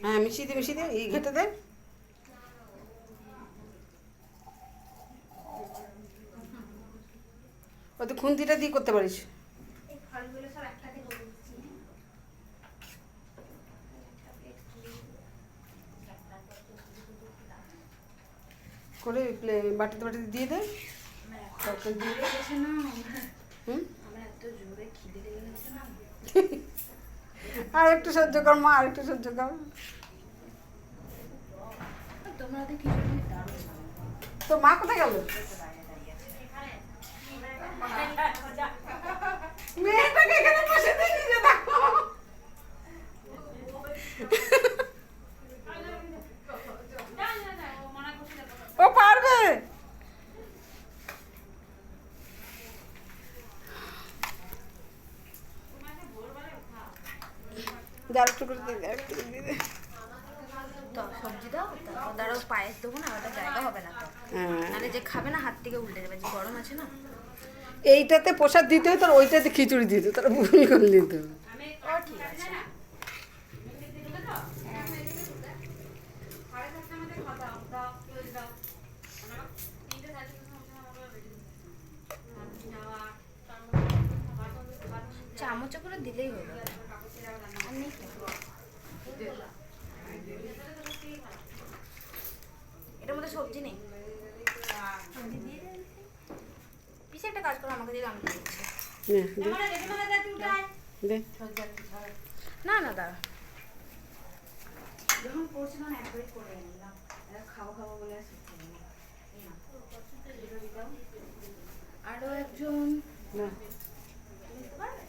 হ্যাঁ মিশিয়ে দে এই ঘেটে দে। ওই তো খুন্তিটা দিয়ে করতে পারিস। করে বাটিতে বাটিতে দিয়ে দে। হুম আর একটু সহ্য কর মা, আর একটু সহ্য কর। তো মা কোথায় গেল? মেয়েটাকে এখানে বসে দিয়ে নিজে দেখো। ও পারবে। আরেকটু করে দিয়ে দে, আরেকটু করে দিয়ে দে। সবজি দাও, তারপর ধরো পায়েস দেবো না, ওটা জায়গা হবে না তো। নাহলে যে খাবে না হাত থেকে উল্টে যাবে, যে গরম আছে না। এইটাতে প্রসাদ দিতে হয়, তোর ওইটাতে খিচুড়ি দিতে, তোর ভুল করে দিতে হবে। ও ঠিক আছে। চামচে করে দিলেই হলো। আর নেই তো। এটার মধ্যে সবজি নেই। পিছে একটা কাজ করো, আমাকে দিয়ে আমি দিয়ে দিচ্ছি। দে। না না দাঁড়া, যখন পড়ছিলাম একবারই করে নিলাম, খাবো খাবো বলে আর শিখতে নেই। আরো একজন না নিতে পারবে?